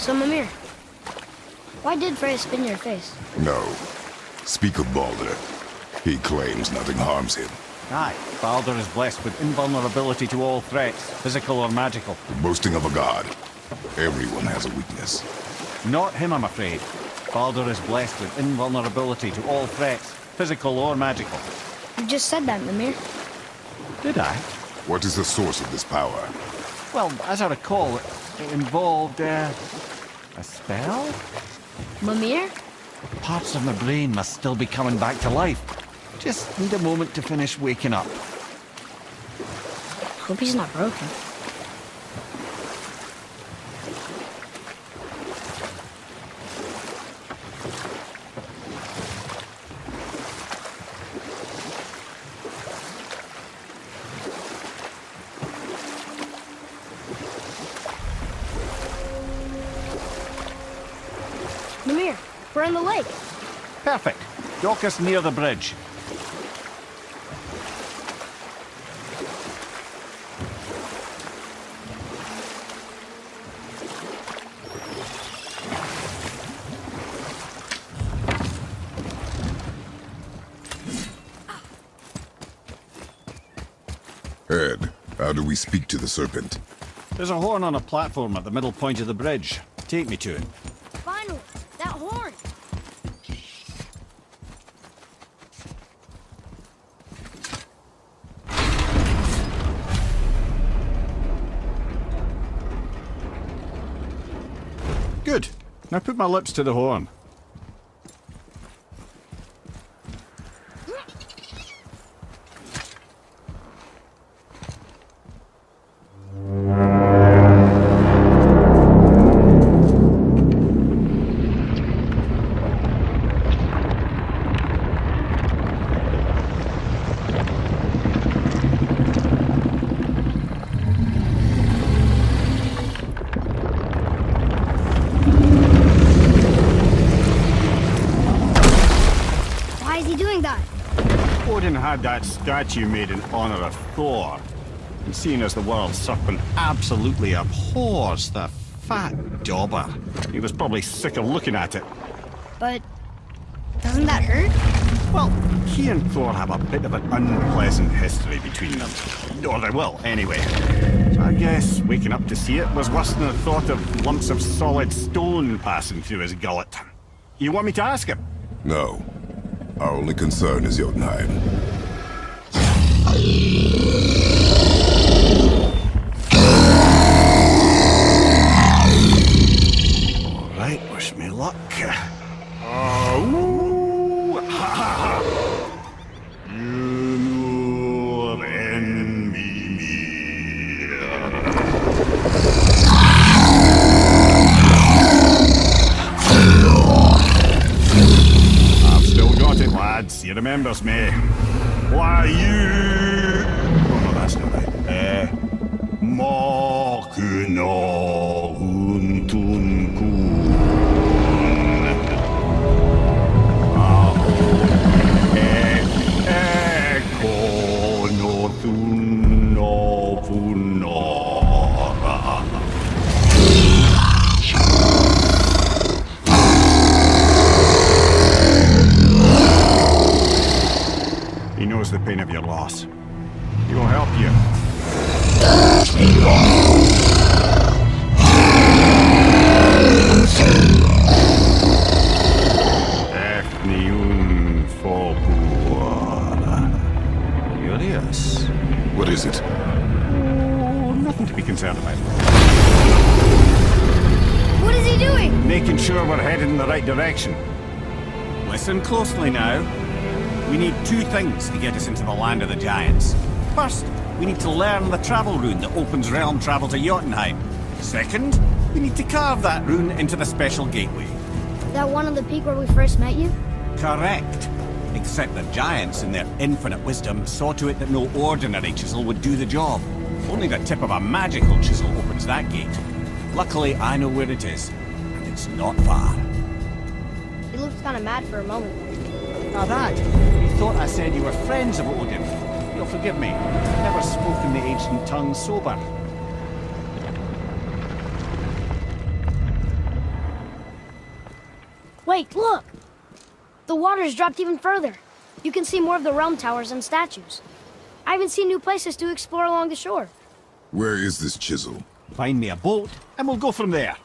So, Mimir, why did Freya spin your face? No. Speak of Baldur. He claims nothing harms him. Aye, Baldur is blessed with invulnerability to all threats, physical or magical. The boasting of a god. Everyone has a weakness. Not him, I'm afraid. Baldur is blessed with invulnerability to all threats, physical or magical. You just said that, Mimir. Did I? What is the source of this power? Well, as I recall, it involved, a spell? Mimir? Parts of my brain must still be coming back to life. Just need a moment to finish waking up. Hope he's not broken. Mimir, we're on the lake. Perfect. Dock us near the bridge. Ed, how do we speak to the serpent? There's a horn on a platform at the middle point of the bridge. Take me to it. Finally, that horn. Good. Now put my lips to the horn. Why is he doing that? Odin had that statue made in honor of Thor. And seeing as the world's serpent absolutely abhors the fat dauber, he was probably sick of looking at it. But doesn't that hurt? Well, he and Thor have a bit of an unpleasant history between them. Or they will, anyway. So I guess waking up to see it was worse than the thought of lumps of solid stone passing through his gullet. You want me to ask him? No. Our only concern is Jotunheim. All right, wish me luck. Ooh, ha, ha, ha. Nur en Mimir. I've still got it, lads. He remembers me. Why you? Oh no, that's not right. Makuna huntun kun. He knows the pain of your loss. He will help you. Curious. What is it? Oh, nothing to be concerned about. What is he doing? Making sure we're headed in the right direction. Listen closely now. We need two things to get us into the land of the giants. First, we need to learn the travel rune that opens realm travel to Jotunheim. Second, we need to carve that rune into the special gateway. That one on the peak where we first met you? Correct. Except the giants, in their infinite wisdom, saw to it that no ordinary chisel would do the job. Only the tip of a magical chisel opens that gate. Luckily, I know where it is, and it's not far. He looked kind of mad for a moment. Now that, you thought I said you were friends of Odin. You'll forgive me. I've never spoken the ancient tongue sober. Wait, look! The water's dropped even further. You can see more of the realm towers and statues. I even see new places to explore along the shore. Where is this chisel? Find me a boat, and we'll go from there.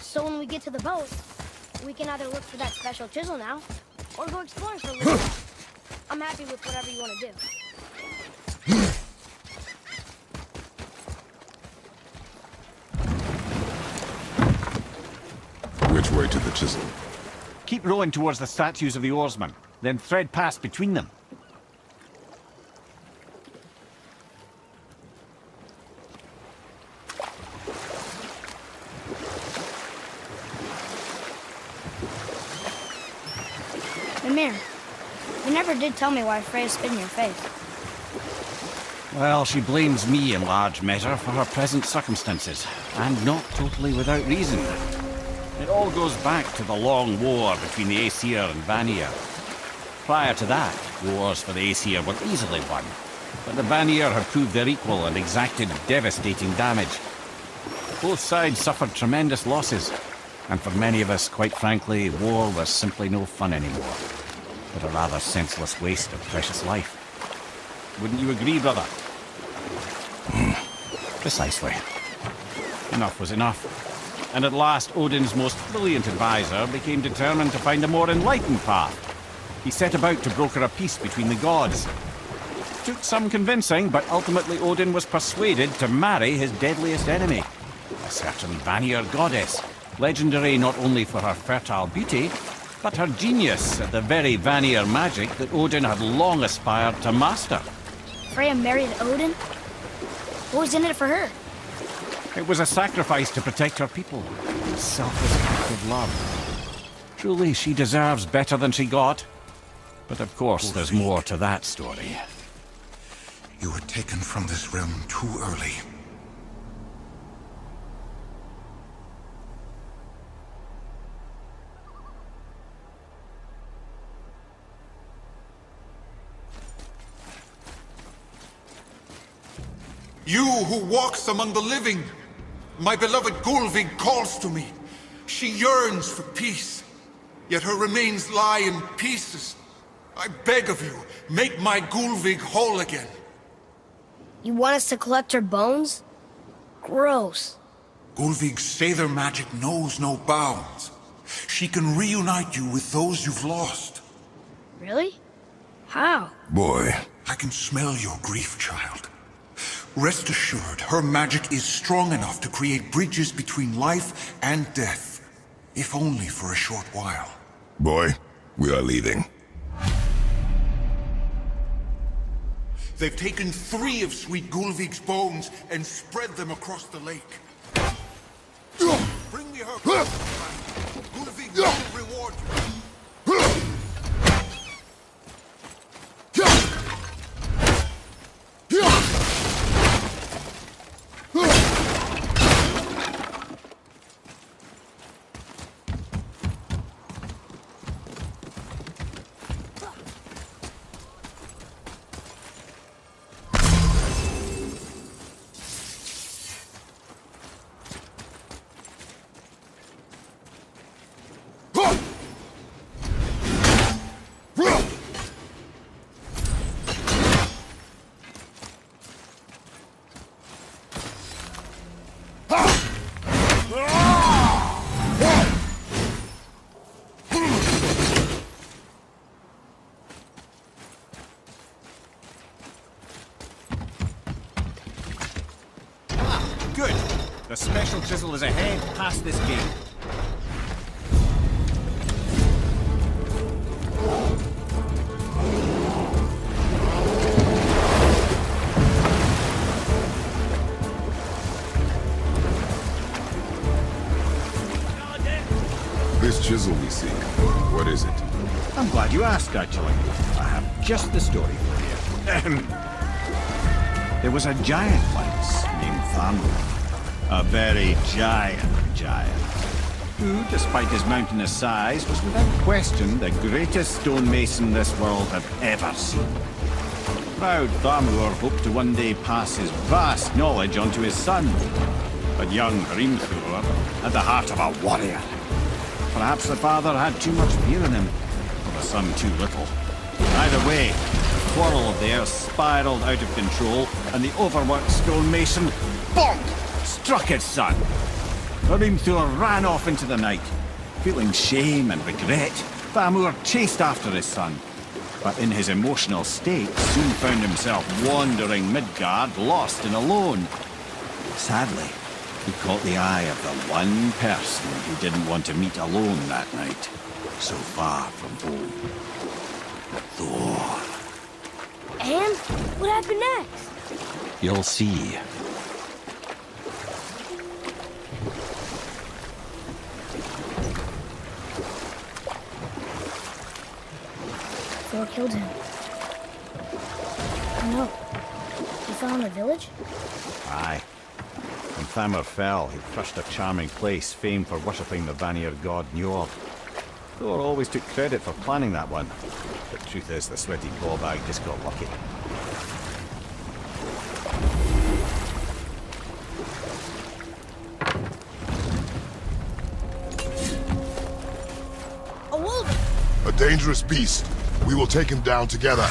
So when we get to the boat, we can either look for that special chisel now, or go exploring for a little while. I'm happy with whatever you want to do. Which way to the chisel? Keep rowing towards the statues of the oarsmen, then thread past between them. Thamur, you never did tell me why Freya spit in your face. Well, she blames me in large measure for her present circumstances, and not totally without reason. It all goes back to the long war between the Aesir and Vanir. Prior to that, wars for the Aesir were easily won, but the Vanir had proved their equal and exacted devastating damage. Both sides suffered tremendous losses, and for many of us, quite frankly, war was simply no fun anymore, but a rather senseless waste of precious life. Wouldn't you agree, brother? Precisely. Enough was enough. And at last, Odin's most brilliant advisor became determined to find a more enlightened path. He set about to broker a peace between the gods. Took some convincing, but ultimately Odin was persuaded to marry his deadliest enemy, a certain Vanir goddess, legendary not only for her fertile beauty, but her genius at the very Vanir magic that Odin had long aspired to master. Freya married Odin? What was in it for her? It was a sacrifice to protect her people. A selfless act of love. Truly, she deserves better than she got. But of course, there's more to that story. You were taken from this realm too early. You who walks among the living, my beloved Gulvig calls to me. She yearns for peace, yet her remains lie in pieces. I beg of you, make my Gulvig whole again. You want us to collect her bones? Gross. Gulvig's Sather magic knows no bounds. She can reunite you with those you've lost. Really? How? Boy. I can smell your grief, child. Rest assured, her magic is strong enough to create bridges between life and death, if only for a short while. Boy, we are leaving. They've taken 3 of Sweet Gulvig's bones and spread them across the lake. Bring me her bones. Gulvig will reward you. Good. The special chisel is ahead, past this gate. chisel we seek. What is it? I'm glad you asked, actually. I have just the story for you. There was a giant once named Thamur. A very giant, who, despite his mountainous size, was without question the greatest stonemason this world had ever seen. Proud Thamur hoped to one day pass his vast knowledge on to his son. But young Hrimthur had the heart of a warrior. Perhaps the father had too much fear in him, or the son too little. Either way, the quarrel of theirs spiraled out of control, and the overworked stonemason, bonk, struck his son. Hrimthur ran off into the night. Feeling shame and regret, Thamur chased after his son. But in his emotional state, soon found himself wandering Midgard, lost and alone. Sadly, he caught the eye of the one person he didn't want to meet alone that night, so far from home. Thor. And what happened next? You'll see. Thor killed him. Oh no. He fell in the village? Aye. When Thamur fell, he crushed a charming place famed for worshipping the Vanir god Njord. Thor always took credit for planning that one. But truth is, the sweaty ballbag just got lucky. A wolf! A dangerous beast. We will take him down together.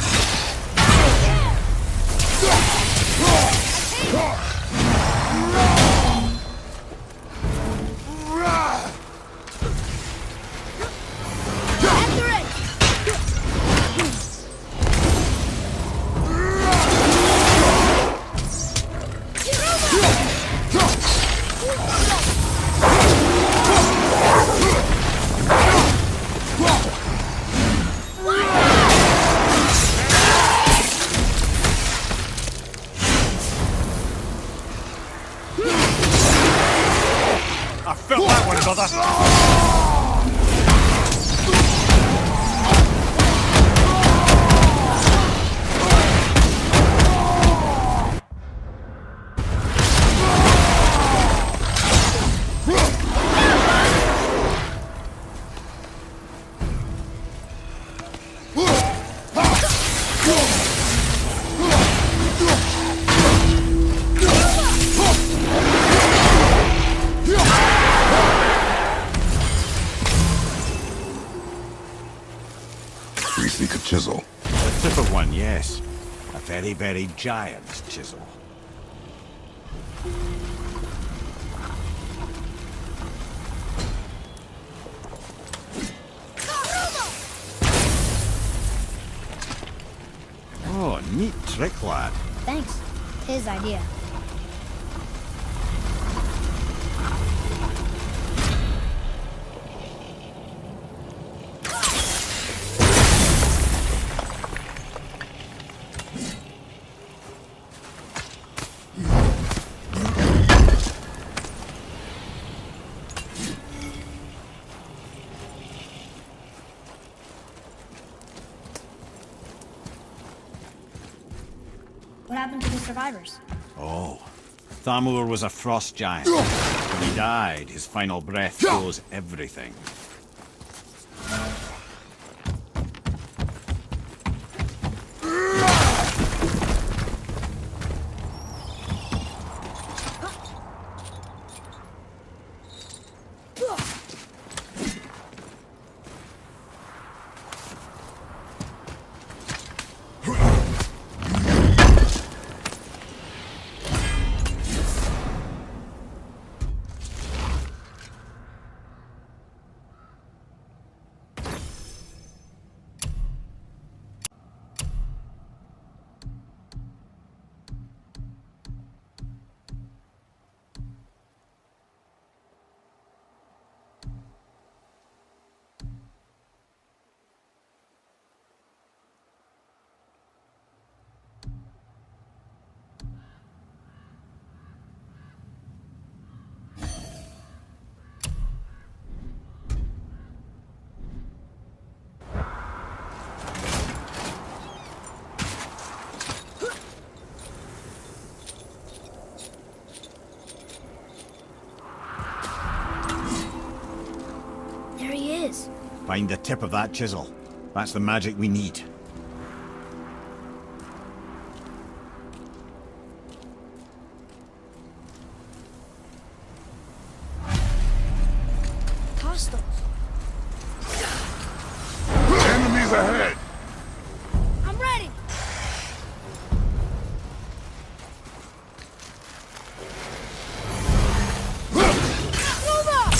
I felt that one, brother! We seek a chisel. A tip of one, yes. A very, very giant chisel. Oh, neat trick, lad. Thanks. His idea. What happened to the survivors? Oh, Thamur was a frost giant. When he died, his final breath froze everything. Find the tip of that chisel. That's the magic we need. Hostiles. Enemies ahead! I'm ready. Move up!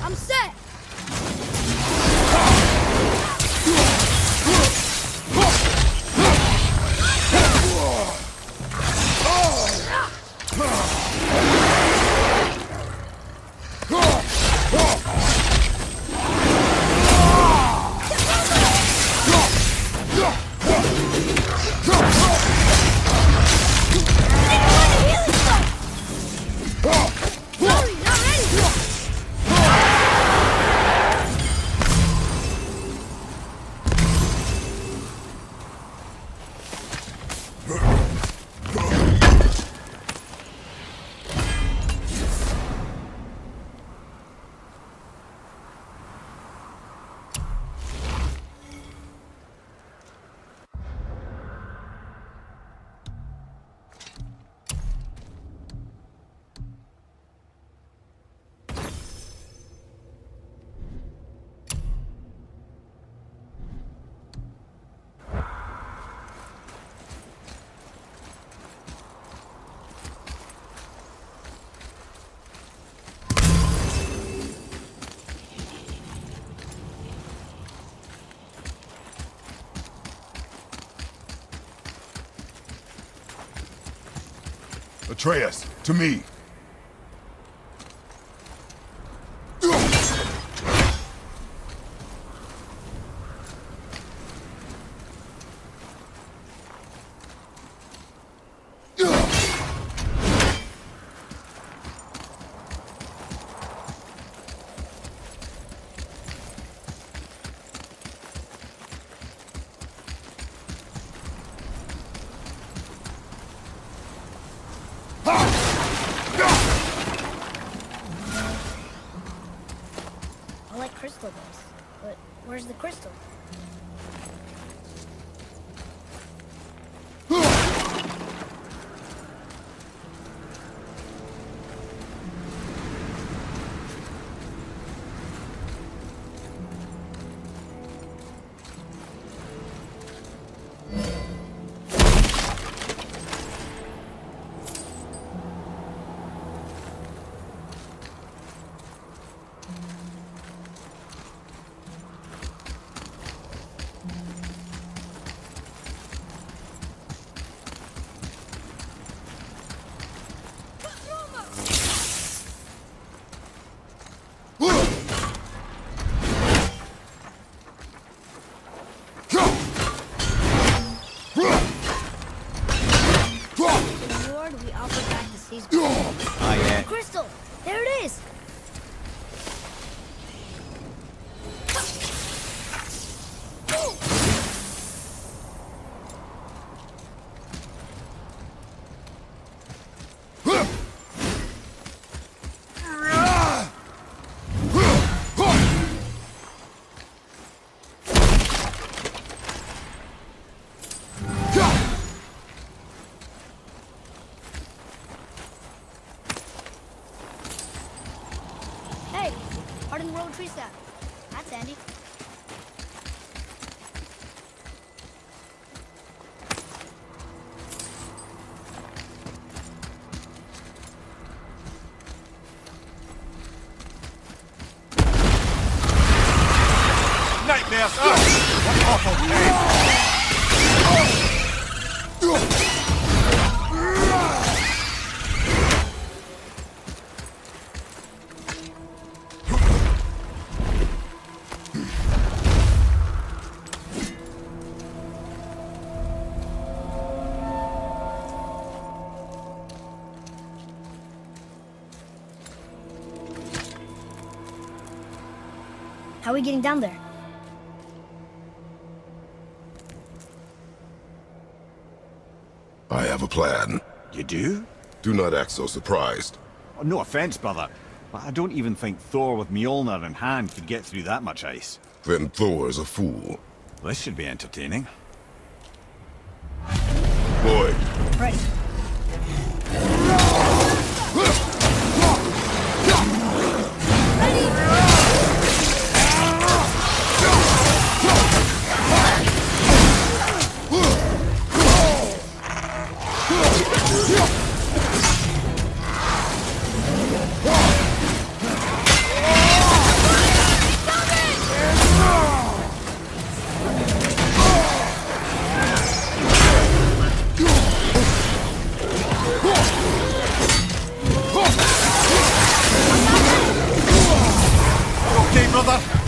I'm set. Sorry, not ready. Atreus, to me. I like crystal base, but where's the crystal? We offer back the seas. Ah, yeah. Crystal! There it is! Hey, hardened road tree staff. That's handy. Nightmares! What awful pain! are we getting down there? I have a plan. You do? Do not act so surprised. Oh, no offense, brother, but I don't even think Thor with Mjolnir in hand could get through that much ice. Then Thor is a fool. This should be entertaining. Boy, Ready. Okay, brother.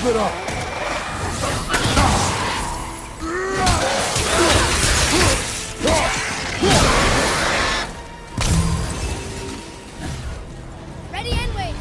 keep it up. Ready and wait.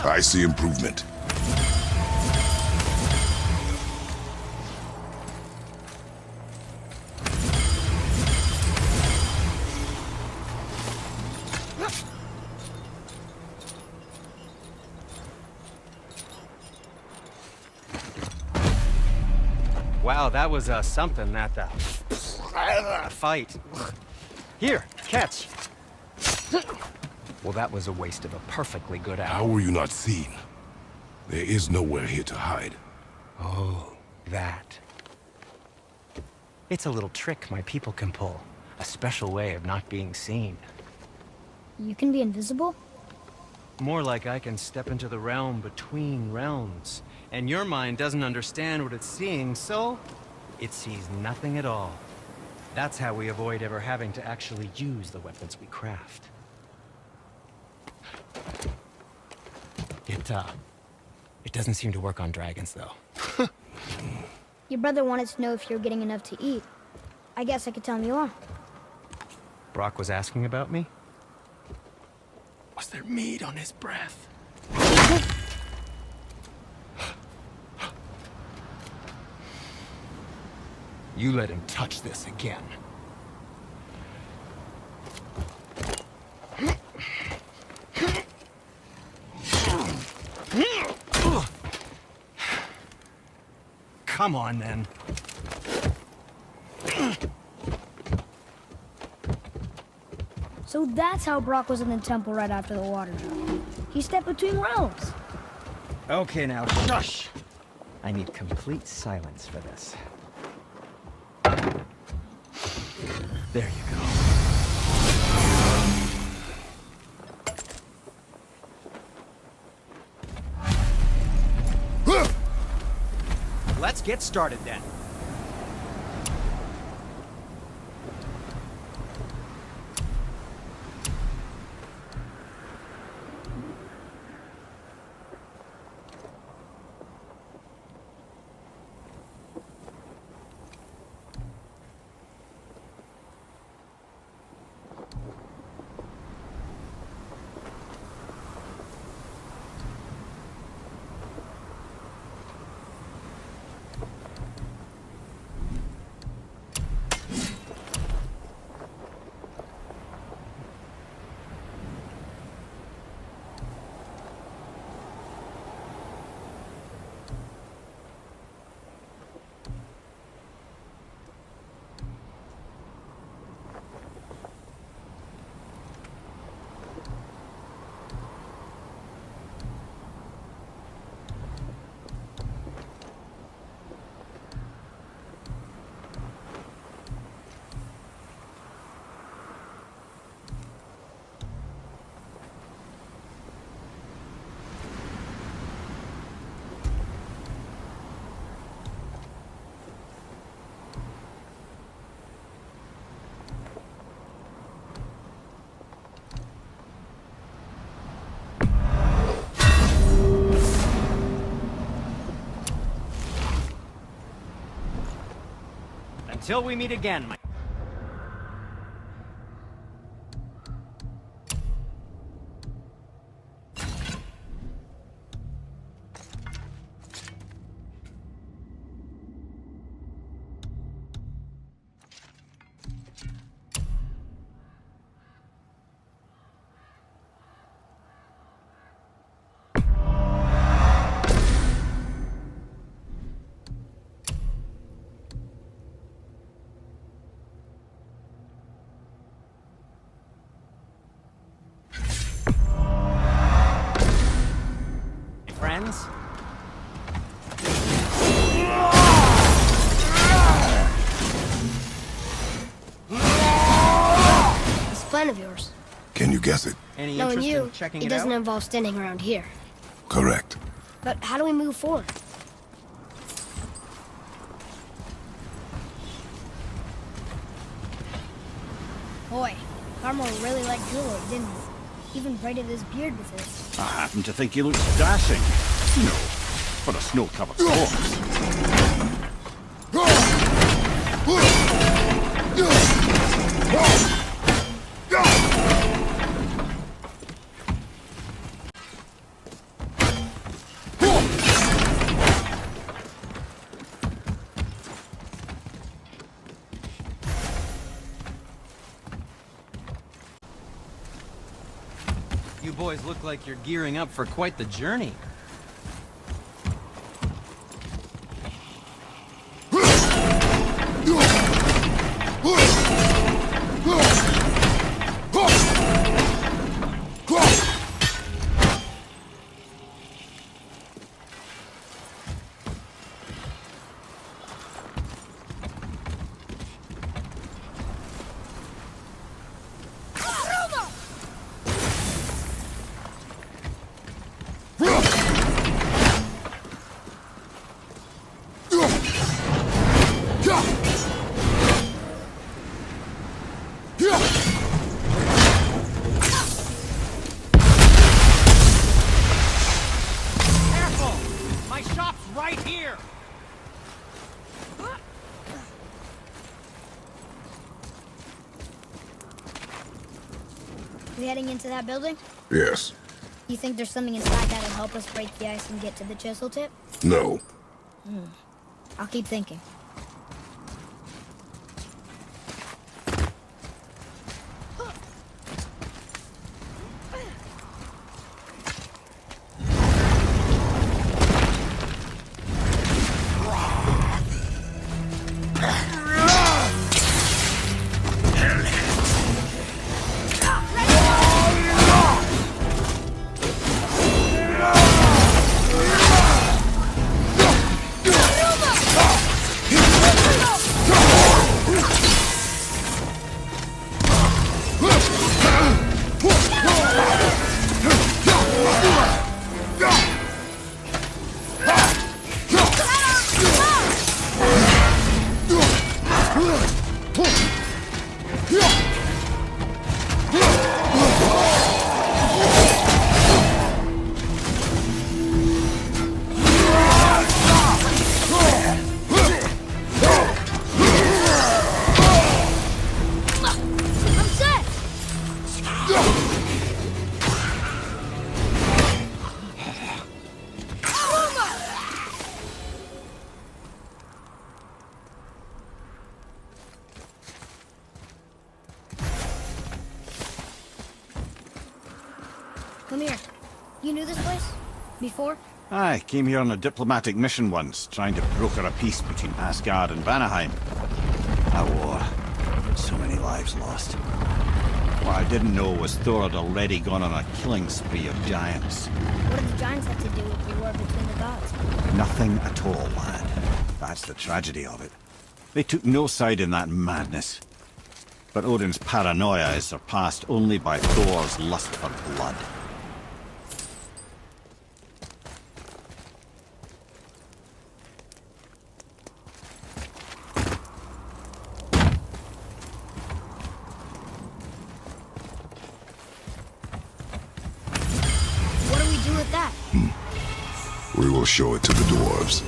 I see improvement. Wow, that was something, that fight. Here, catch. Well, that was a waste of a perfectly good How hour. were you not seen? There is nowhere here to hide. Oh, that. It's a little trick my people can pull. A special way of not being seen. You can be invisible? More like I can step into the realm between realms. And your mind doesn't understand what it's seeing, so it sees nothing at all. That's how we avoid ever having to actually use the weapons we craft. It doesn't seem to work on dragons, though. Your brother wanted to know if you're getting enough to eat. I guess I could tell him you are. Brock was asking about me? Was there meat on his breath? You let him touch this again. Come on, then. So that's how Brock was in the temple right after the water drop. He stepped between realms. Okay, now, shush! I need complete silence for this. There you go. Let's get started then. Until we meet again, my... friends? This plan of yours. Can you guess it? Any Knowing interest you, in checking it it doesn't out? involve standing around here. Correct. But how do we move forward? Boy, Thamur really liked jewelry, didn't he? Even braided his beard with it. I happen to think he looks dashing. No, for a snow-covered corpse. You boys look like you're gearing up for quite the journey. here! We heading into that building? Yes. You think there's something inside that'll help us break the ice and get to the chisel tip? No. I'll keep thinking. I'm set! Come here. You knew this place? Before? I came here on a diplomatic mission once, trying to broker a peace between Asgard and Vanaheim. That war. So many lives lost. What I didn't know was Thor had already gone on a killing spree of giants. What did the giants have to do with the war between the gods? Nothing at all, lad. That's the tragedy of it. They took no side in that madness. But Odin's paranoia is surpassed only by Thor's lust for blood. What do we do with that? We will show it to the dwarves.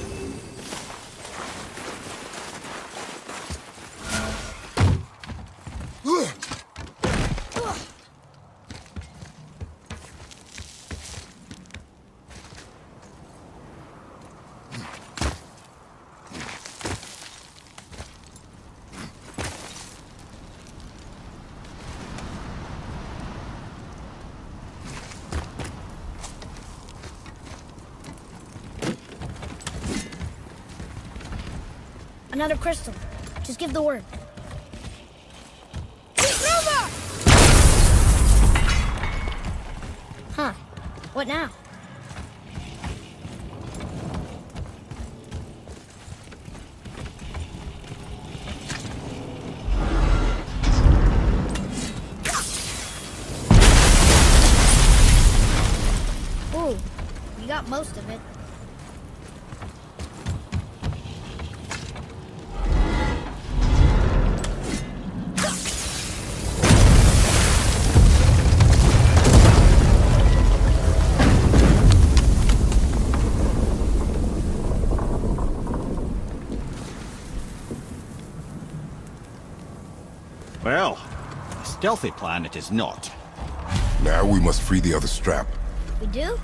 Another crystal. Just give the word. Huh. What now? Ooh, you got most of it. Well, a stealthy plan it is not. Now we must free the other strap. We do?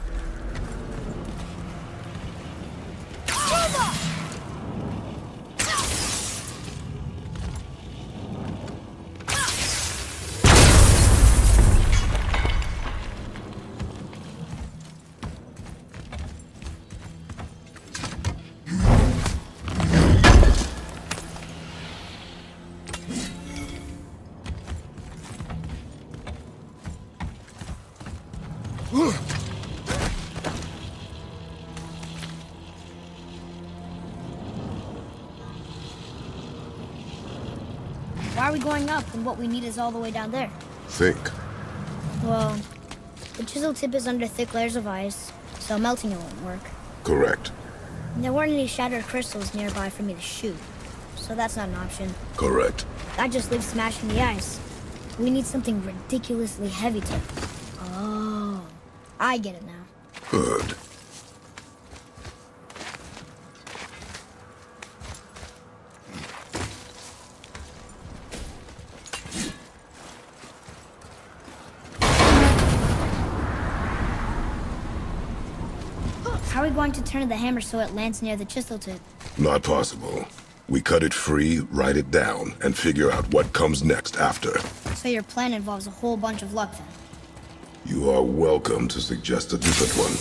Why are we going up when what we need is all the way down there? Think. Well, the chisel tip is under thick layers of ice, so melting it won't work. Correct. And there weren't any shattered crystals nearby for me to shoot, so that's not an option. Correct. That just leaves smashing the ice. We need something ridiculously heavy to... Oh, I get it now. Good. How are we going to turn the hammer so it lands near the chisel tip? Not possible. We cut it free, write it down, and figure out what comes next after. So your plan involves a whole bunch of luck then? You are welcome to suggest a different one.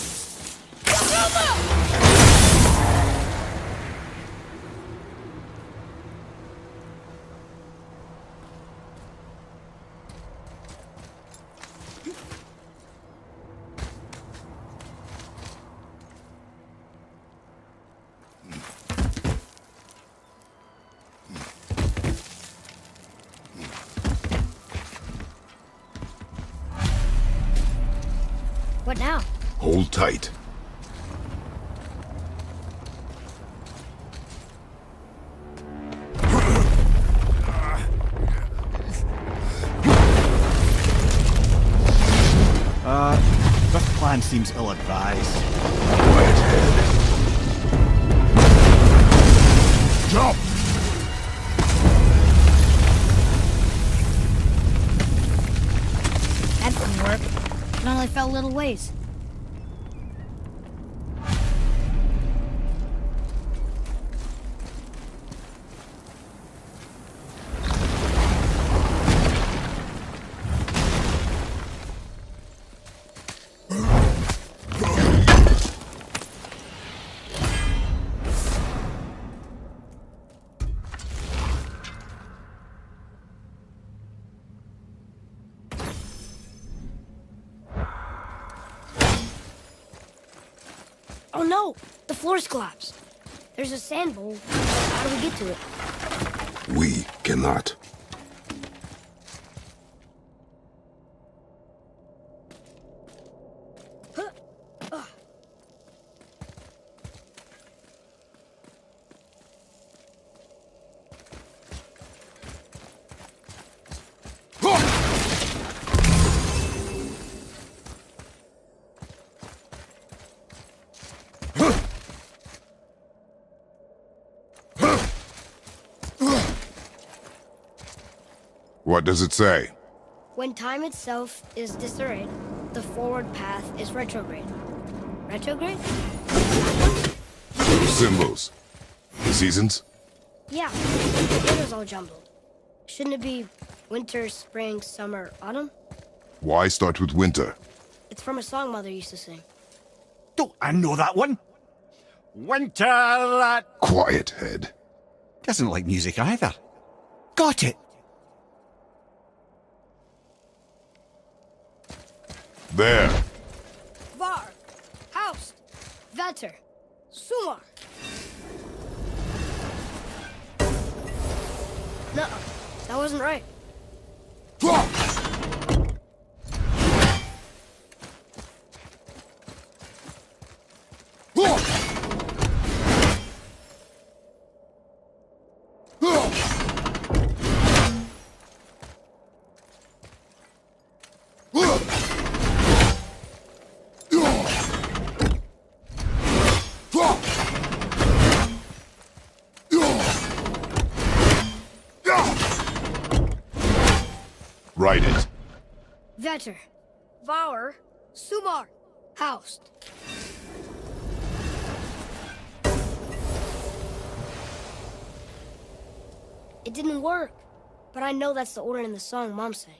What now? Hold tight. This plan seems ill-advised. Quiet head. Jump! That didn't work. It only fell a little ways. Oh no! The floor's collapsed. There's a sand bowl. How do we get to it? We cannot. What does it say? When time itself is disarrayed, the forward path is retrograde. Retrograde? Symbols. The seasons? Yeah, the order's all jumbled. Shouldn't it be winter, spring, summer, autumn? Why start with winter? It's from a song Mother used to sing. Don't I know that one? Winter that... Quiet head. Doesn't like music either. Got it! There. Var, Haust, Vetter, Sumar. Nuh-uh, that wasn't right. Write it. Vetter, Var, Sumar, Haust. It didn't work, but I know that's the order in the song Mom sang.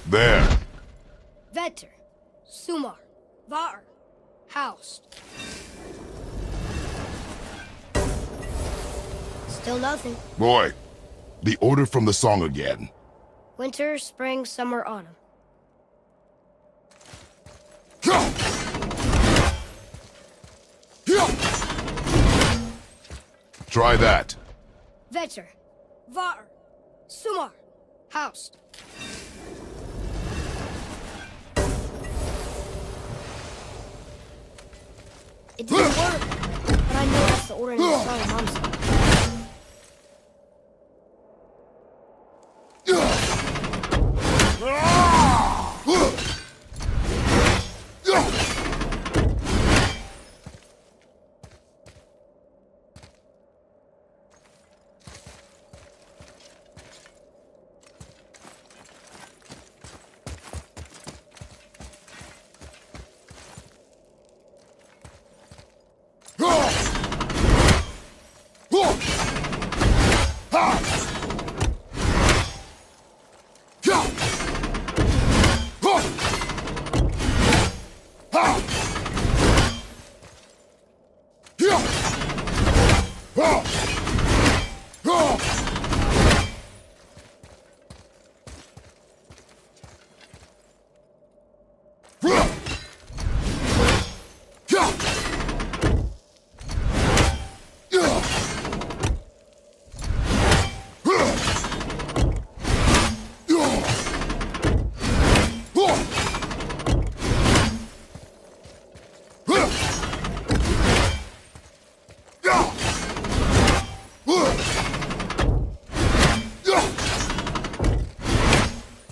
There. Vetter, Sumar, Var, Haust. Still nothing. Boy, the order from the song again. Winter, spring, summer, autumn. Try that. Vetter, Var, Sumar, Haust. It didn't work, but I know that's the order in the song Mom sang.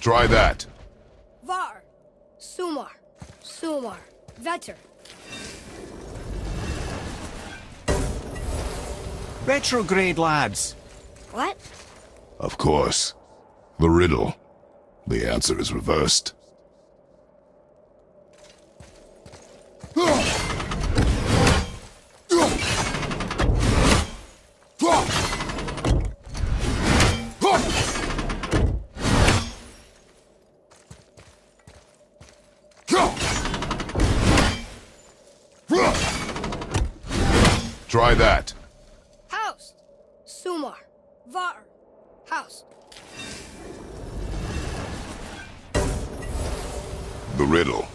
Try that. Var. Sumar. Sumar. Vetter. Retrograde, lads. What? Of course. The riddle. The answer is reversed. Try that. House. Sumar. Var. House. The riddle.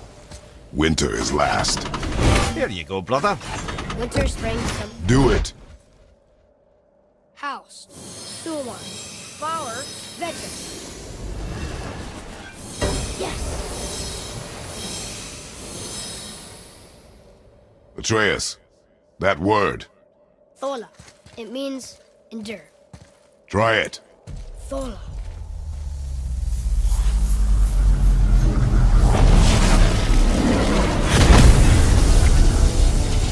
Winter is last. There you go, brother. Winter, spring, summer. Do it. House. Sumar. Var. Vetter. Yes. Atreus, that word. Thola. It means endure. Try it. Thola.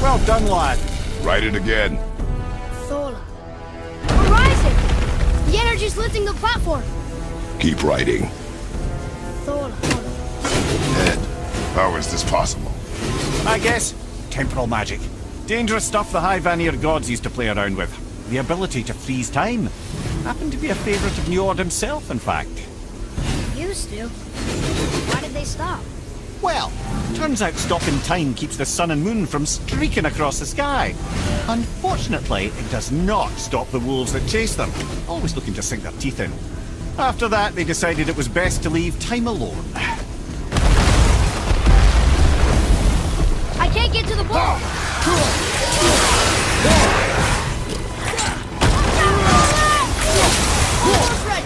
Well done, lad. Write it again. Thola. We're rising! The energy's lifting the platform. Keep writing. Thola. Ed, how is this possible? I guess temporal magic. Dangerous stuff the High Vanir gods used to play around with. The ability to freeze time. Happened to be a favorite of Njord himself, in fact. Used to. Why did they stop? Well, turns out stopping time keeps the sun and moon from streaking across the sky. Unfortunately, it does not stop the wolves that chase them, always looking to sink their teeth in. After that, they decided it was best to leave time alone. I can't get to the ball! Almost ready.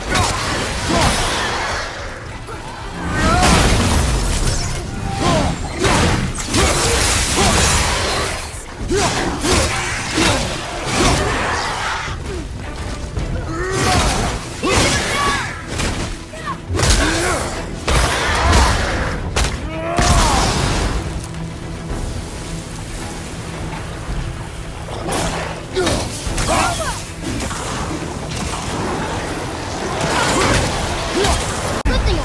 Lifting it.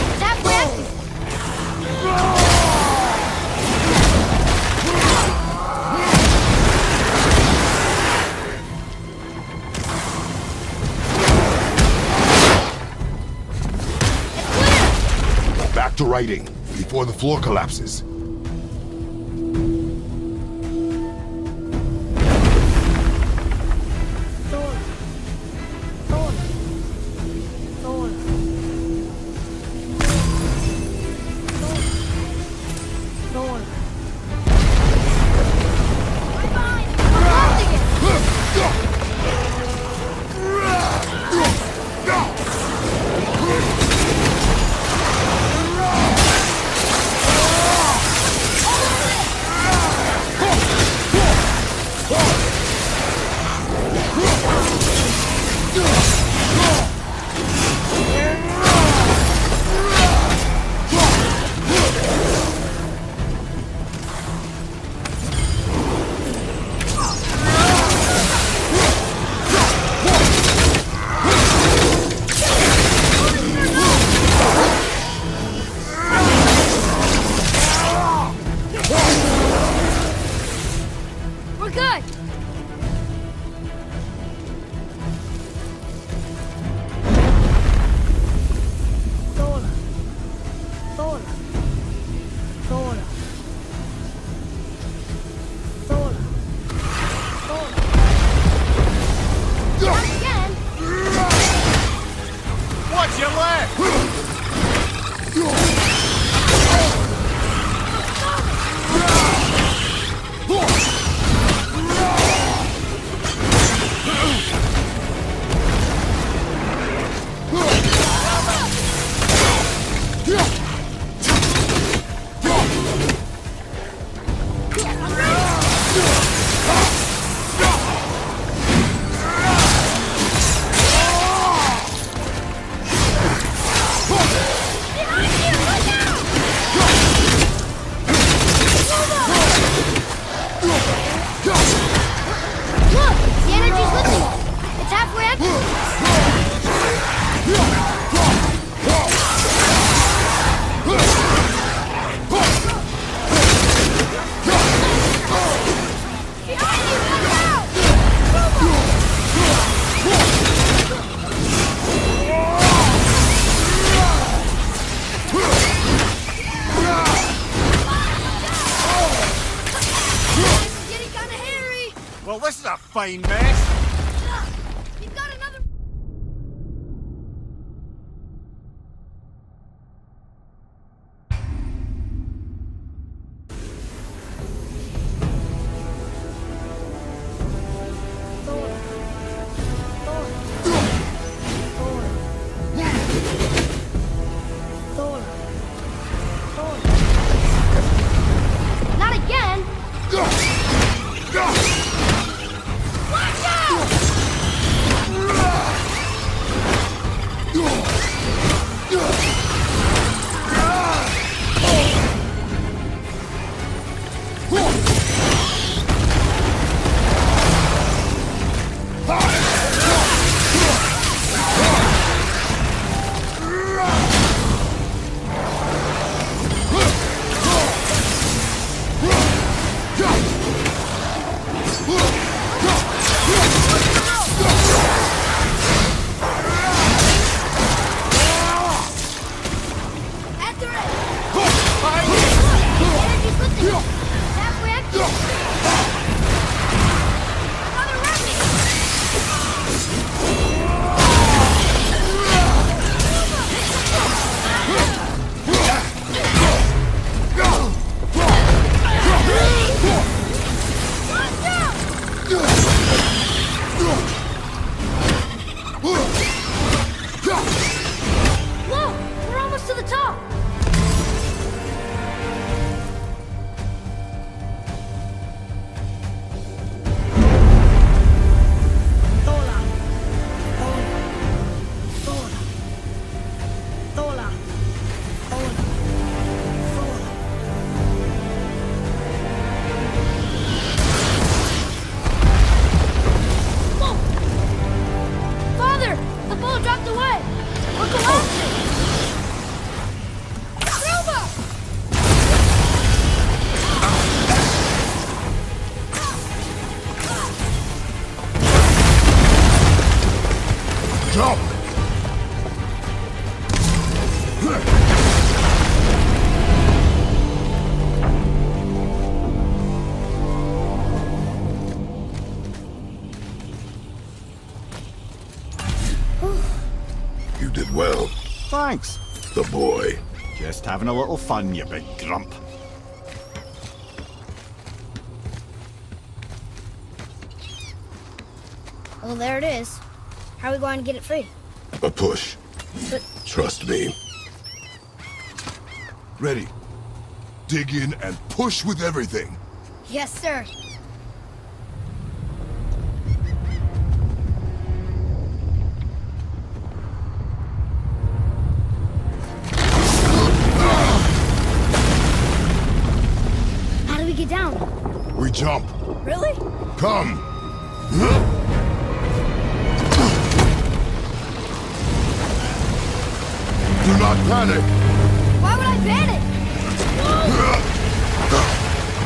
It's halfway active. Back to writing, before the floor collapses. Thola. Thola. Thola. Thola. Right behind you. I'm lifting it. We're good. Thola. Thola. Thola. Thola. Thola. Look! The energy's lifting! It's halfway up! Behind you! Look out! It's getting kinda hairy! Well, this is a fine mess. You've got another... Thor. Thor. Thor. Thor. Thor. Not again! Watch out! At the ready! Energy's lifting! Halfway empty! Another rocket! Watch out! Whoa! We're almost to the top! Thola. Thola. Thola. Thola. Thola. Whoa! Father! The bowl dropped away! We're collapsing! Silva! Jump! You did well, Thanks. the boy. Just having a little fun, you big grump. Well, there it is. How are we going to get it free? A push. But Trust me. Ready. Dig in and push with everything. yes, sir. How do we get down? We jump. Really? Come. Do not panic. Why would I panic?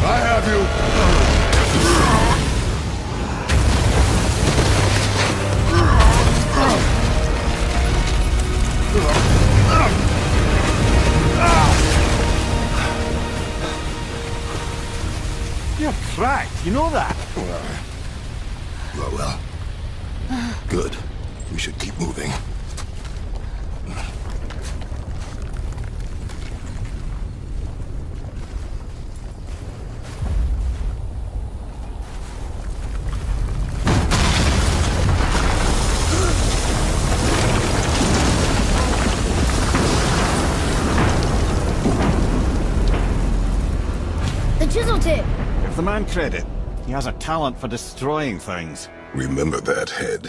I have you. You're cracked, you know that? Well. Good. We should keep moving. The chisel tip. Give the man credit. He has a talent for destroying things. Remember that, Head.